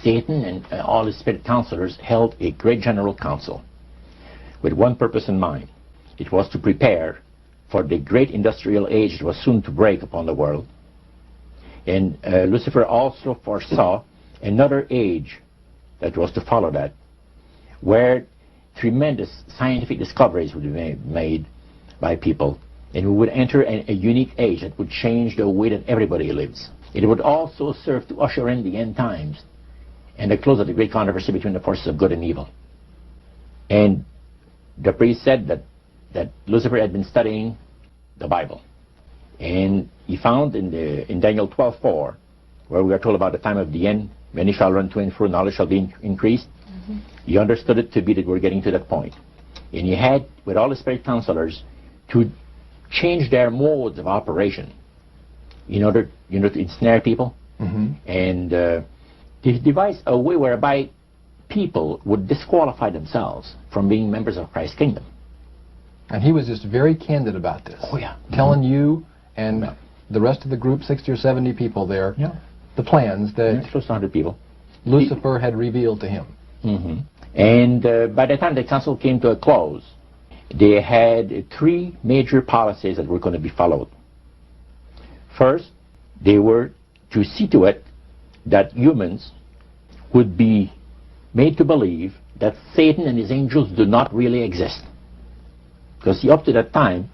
Satan and all his spirit counselors held a great general council with one purpose in mind. It was to prepare for the great industrial age that was soon to break upon the world. And Lucifer also foresaw another age that was to follow that, where tremendous scientific discoveries would be made by people, and we would enter a unique age that would change the way that everybody lives. It would also serve to usher in the end times and the close of the great controversy between the forces of good and evil. And the priest said that Lucifer had been studying the Bible, and he found in Daniel 12:4, where we are told about the time of the end, many shall run to and fro, knowledge shall be increased. He understood it to be that we're getting to that point. And he had, with all the spirit counselors, to change their modes of operation in order, to ensnare people. And he devised a way whereby people would disqualify themselves from being members of Christ's kingdom. And he was just very candid about this. Oh, yeah. Telling you and the rest of the group, 60 or 70 people there, the plans that close to 100 people. Lucifer had revealed to him. And by the time the council came to a close, they had three major policies that were going to be followed. First, they were to see to it that humans would be made to believe that Satan and his angels do not really exist. Because up to that time,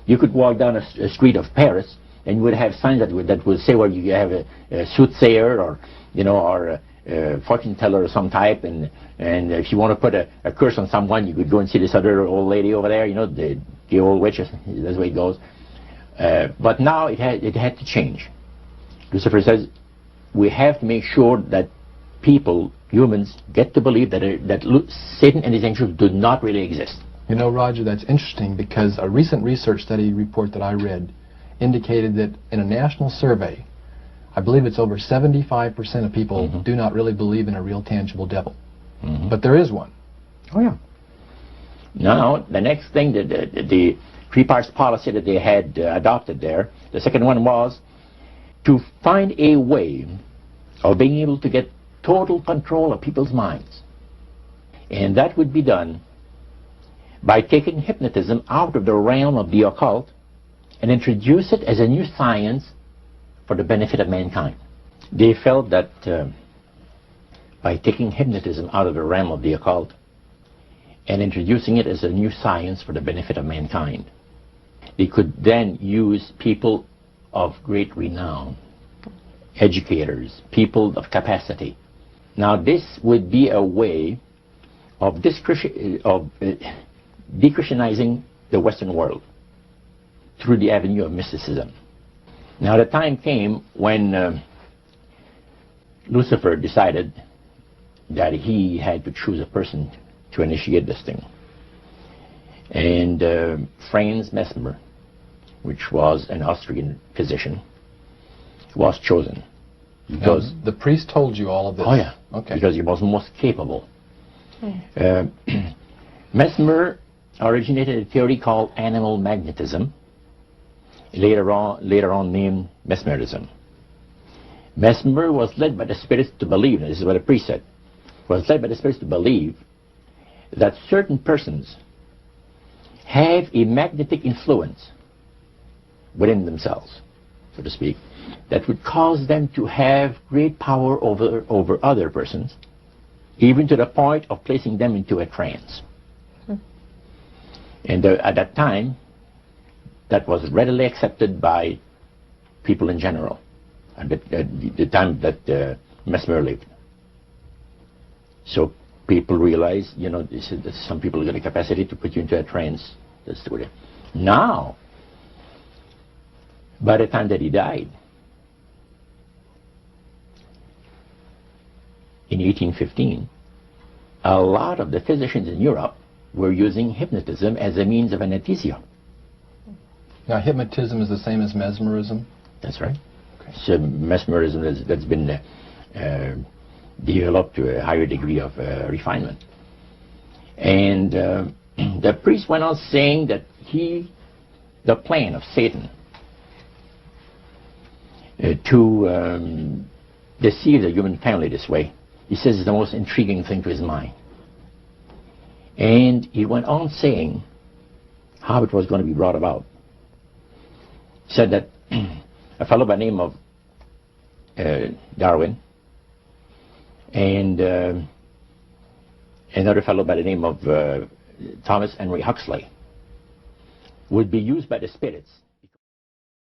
you could walk down a street of Paris and you would have signs that would say, well, you have a soothsayer or, or a fortune teller of some type, and if you want to put a curse on someone, you could go and see this other old lady over there, the old witch. That's the way it goes. But now it had to change. Lucifer says we have to make sure that people, humans, get to believe that Satan and his angels do not really exist. Roger, that's interesting, because a recent research study report that I read indicated that in a national survey, I believe it's over 75% of people do not really believe in a real tangible devil. But there is one. Oh, yeah. Now, the next thing, the three-parts policy that they had adopted there, the second one was to find a way of being able to get total control of people's minds. And that would be done by taking hypnotism out of the realm of the occult and introduce it as a new science for the benefit of mankind. They felt that by taking hypnotism out of the realm of the occult and introducing it as a new science for the benefit of mankind, they could then use people of great renown, educators, people of capacity. Now this would be a way of de-Christianizing the Western world through the avenue of mysticism. Now the time came when Lucifer decided that he had to choose a person to initiate this thing. And Franz Mesmer, which was an Austrian physician, was chosen. Because the priest told you all of this? Oh yeah, okay. Because he was most capable. Mesmer originated a theory called animal magnetism, later on named mesmerism. Mesmer was led by the spirits to believe, and this is what the priest said, was led by the spirits to believe that certain persons have a magnetic influence within themselves, so to speak, that would cause them to have great power over other persons, even to the point of placing them into a trance. And at that time, that was readily accepted by people in general, at the time that Mesmer lived. So people realized, some people got a capacity to put you into a trance. That's the way. Now, by the time that he died, in 1815, a lot of the physicians in Europe were using hypnotism as a means of anesthesia. Now, hypnotism is the same as mesmerism? That's right. Okay. So mesmerism that's been developed to a higher degree of refinement. And the priest went on saying that the plan of Satan to deceive the human family this way he says, is the most intriguing thing to his mind. And he went on saying how it was going to be brought about. He said that a fellow by the name of Darwin and another fellow by the name of Thomas Henry Huxley would be used by the spirits